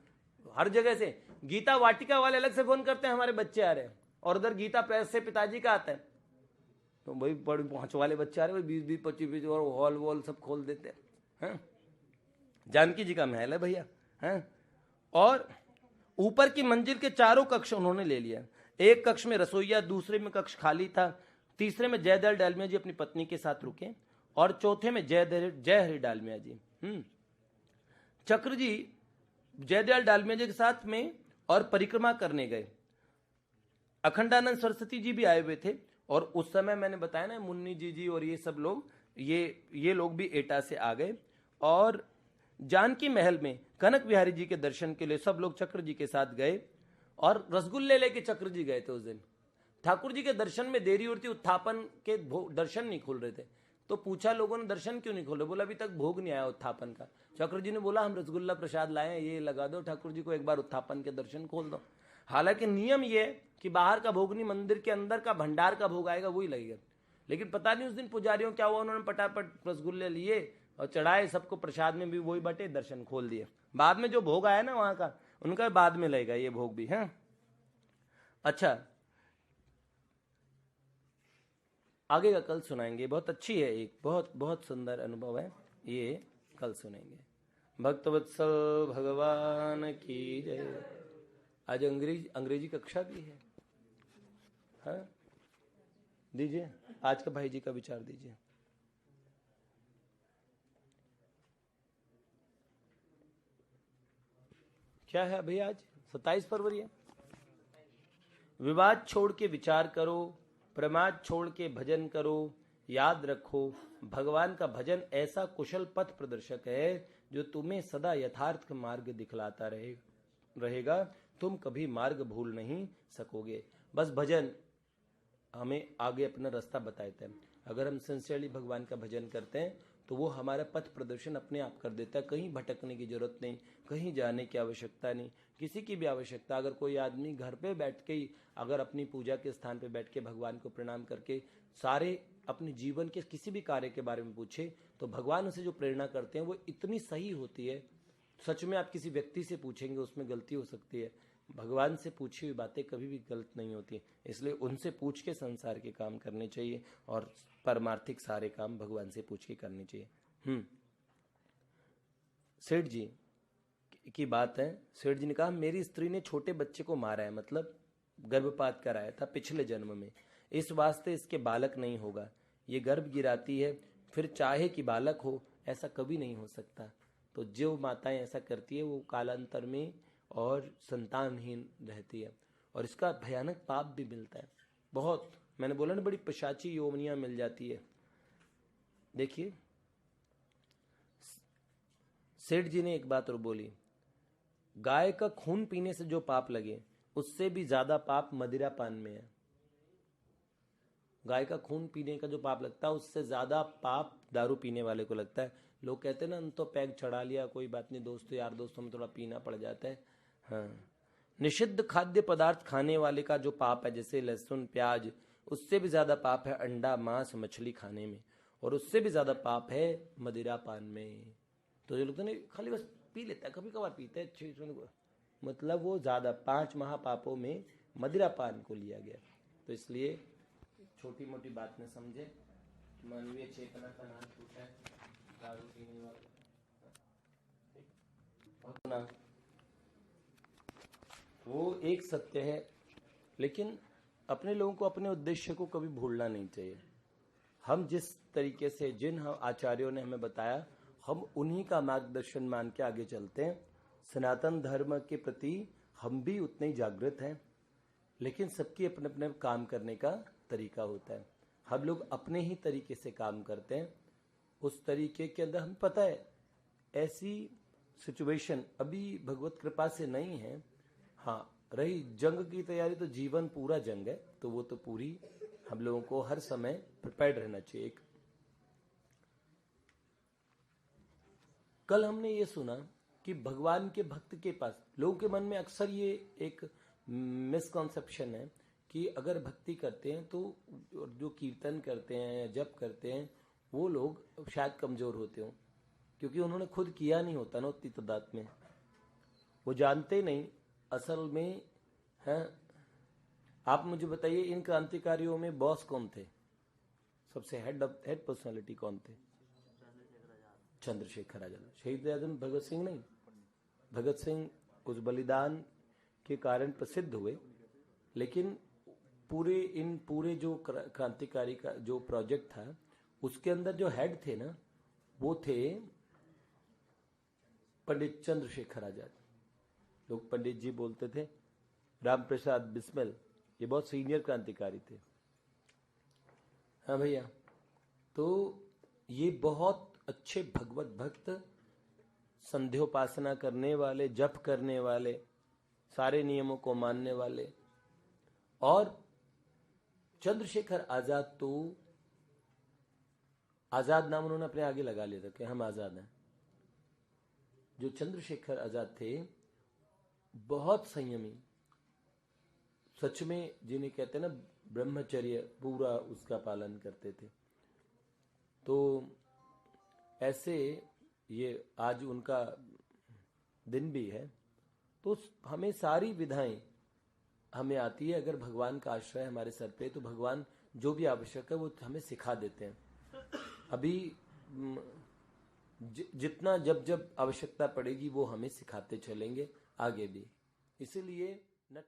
हर जगह से। गीता वाटिका वाले अलग से फोन करते हैं, हमारे बच्चे आ रहे हैं, और उधर गीता प्रेस से पिताजी का आता है, तो भाई बड़े पहुंच वाले बच्चे आ रहे हैं, 20-20, 25-25, और हॉल वॉल सब खोल देते हैं। जानकी जी का महल है भैया, हैं। और ऊपर की मंजिल के चारों कक्ष उन्होंने ले लिया। एक कक्ष में रसोईया, दूसरे में कक्ष खाली था, तीसरे में जयदयाल डालमिया जी अपनी पत्नी के साथ रुके, और चौथे में जय हरि डालमिया जी। चक्र जी जयदयाल डालमिया जी के साथ में और परिक्रमा करने गए। अखंडानंद सरस्वती जी भी आए हुए थे, और उस समय मैंने बताया ना, मुन्नी जी और ये सब लोग, ये लोग भी एटा से आ गए। और जानकी महल में कनक बिहारी जी के दर्शन के लिए सब लोग चक्र जी के साथ गए, और रसगुल्ले लेके चक्र जी गए थे उस दिन। ठाकुर जी के दर्शन में देरी होती, उत्थापन के दर्शन नहीं खुल रहे थे, तो पूछा लोगों ने, दर्शन क्यों नहीं खोल रहे? बोला अभी तक भोग नहीं आया उत्थापन का। चक्र जी ने बोला हम रसगुल्ला प्रसाद लाए, ये लगा दो ठाकुर जी को, एक बार उत्थापन के दर्शन खोल दो। हालांकि नियम ये कि बाहर का भोग नहीं, मंदिर के अंदर का भंडार का भोग आएगा वही लगेगा। लेकिन पता नहीं उस दिन पुजारियों क्या हुआ, उन्होंने पटापट रसगुल्ले लिए और चढ़ाए, सबको प्रसाद में भी वही बटे, दर्शन खोल दिए। बाद में जो भोग आया ना वहां का, उनका बाद में लगेगा ये भोग भी है। अच्छा, आगे का कल सुनाएंगे, बहुत अच्छी है, एक बहुत बहुत सुंदर अनुभव है, ये कल सुनेंगे। भक्तवत्सल भगवान की जय। आज अंग्रेजी कक्षा भी है, हाँ? दीजिए आज का भाई जी का विचार दीजिए। क्या है अभी? आज 27 फरवरी है। विवाद छोड़ के विचार करो, प्रमाद छोड़ के भजन करो, याद रखो भगवान का भजन ऐसा कुशल पथ प्रदर्शक है जो तुम्हें सदा यथार्थ मार्ग दिखलाता रहेगा। तुम कभी मार्ग भूल नहीं सकोगे। बस भजन हमें आगे अपना रास्ता बताता है। अगर हम सिंसियरली भगवान का भजन करते हैं तो वो हमारा पथ प्रदर्शन अपने आप कर देता है। कहीं भटकने की जरूरत नहीं, कहीं जाने की आवश्यकता नहीं, किसी की भी आवश्यकता। अगर कोई आदमी घर पे बैठ के ही अगर अपनी पूजा के स्थान पे बैठ के भगवान को प्रणाम करके सारे अपने जीवन के किसी भी कार्य के बारे में पूछे तो भगवान उसे जो प्रेरणा करते हैं वो इतनी सही होती है। सच में आप किसी व्यक्ति से पूछेंगे उसमें गलती हो सकती है, भगवान से पूछी हुई बातें कभी भी गलत नहीं होती। इसलिए उनसे पूछ के संसार के काम करने चाहिए और परमार्थिक सारे काम भगवान से पूछ के करने चाहिए। सेठ जी की बात है। सेठ जी ने कहा मेरी स्त्री ने छोटे बच्चे को मारा है, मतलब गर्भपात कराया था पिछले जन्म में, इस वास्ते इसके बालक नहीं होगा। ये गर्भ गिराती है फिर चाहे कि बालक हो, ऐसा कभी नहीं हो सकता। तो जो माताएं ऐसा करती है वो कालांतर में और संतानहीन रहती है, और इसका भयानक पाप भी मिलता है बहुत। मैंने बोला ना बड़ी पिशाची योनियां मिल जाती है। देखिए सेठ जी ने एक बात और बोली, गाय का खून पीने से जो पाप लगे उससे भी ज्यादा पाप मदिरा पान में है। गाय का खून पीने का जो पाप लगता है उससे ज्यादा पाप दारू पीने वाले को लगता है। लोग कहते हैं ना तो पैग चढ़ा लिया, कोई बात नहीं दोस्तों यार दोस्तों में थोड़ा पीना पड़ जाता है। हाँ, निषिद्ध खाद्य पदार्थ खाने वाले का जो पाप है जैसे लहसुन प्याज, उससे भी ज्यादा पाप है अंडा मांस मछली खाने में, और उससे भी ज्यादा पाप है मदिरा पान में। तो जो लोग तो नहीं खाली बस पी लेता है, कभी कभार पीता है, मतलब वो ज्यादा 5 महापापों में मदिरा पान को लिया गया। तो इसलिए छोटी मोटी बात न समझे, मानवीय चेतना का नाम छूटा है दारू पीने वाले। वो एक सत्य है, लेकिन अपने लोगों को अपने उद्देश्य को कभी भूलना नहीं चाहिए। हम जिस तरीके से जिन आचार्यों ने हमें बताया, हम उन्हीं का मार्गदर्शन मान के आगे चलते हैं। सनातन धर्म के प्रति हम भी उतने ही जागृत हैं, लेकिन सबकी अपने अपने काम करने का तरीका होता है। हम लोग अपने ही तरीके से काम करते हैं, उस तरीके के अंदर हमें पता है ऐसी सिचुएशन अभी भगवत कृपा से नहीं है। हाँ, रही जंग की तैयारी, तो जीवन पूरा जंग है, तो वो तो पूरी हम लोगों को हर समय प्रिपेयर्ड रहना चाहिए। कल हमने ये सुना कि भगवान के भक्त के पास, लोगों के मन में अक्सर ये एक मिसकॉन्सेप्शन है कि अगर भक्ति करते हैं तो जो कीर्तन करते हैं या जप करते हैं वो लोग शायद कमजोर होते हो, क्योंकि उन्होंने खुद किया नहीं होता ना उतनी तादाद में, वो जानते नहीं असल में है। आप मुझे बताइए, इन क्रांतिकारियों में बॉस कौन थे? सबसे हेड पर्सनालिटी कौन थे? चंद्रशेखर आजाद। शहीद आजम भगत सिंह नहीं। भगत सिंह उस बलिदान के कारण प्रसिद्ध हुए, लेकिन पूरे जो क्रांतिकारी का जो प्रोजेक्ट था उसके अंदर जो हेड थे ना, वो थे पंडित चंद्रशेखर आजाद। लोग पंडित जी बोलते थे। राम प्रसाद बिस्मिल, ये बहुत सीनियर क्रांतिकारी थे। हाँ भैया, तो ये बहुत अच्छे भगवत भक्त, संध्योपासना करने वाले, जप करने वाले, सारे नियमों को मानने वाले। और चंद्रशेखर आजाद तो आजाद नाम उन्होंने अपने आगे लगा लिया था कि हम आजाद हैं। जो चंद्रशेखर आजाद थे बहुत संयमी, सच में जिन्हें कहते हैं ना ब्रह्मचर्य, पूरा उसका पालन करते थे। तो ऐसे ये आज उनका दिन भी है, तो हमें सारी विधाएं हमें आती है। अगर भगवान का आश्रय हमारे सर पे, तो भगवान जो भी आवश्यक है वो हमें सिखा देते हैं। अभी जितना जब जब आवश्यकता पड़ेगी वो हमें सिखाते चलेंगे आगे भी। इसीलिए न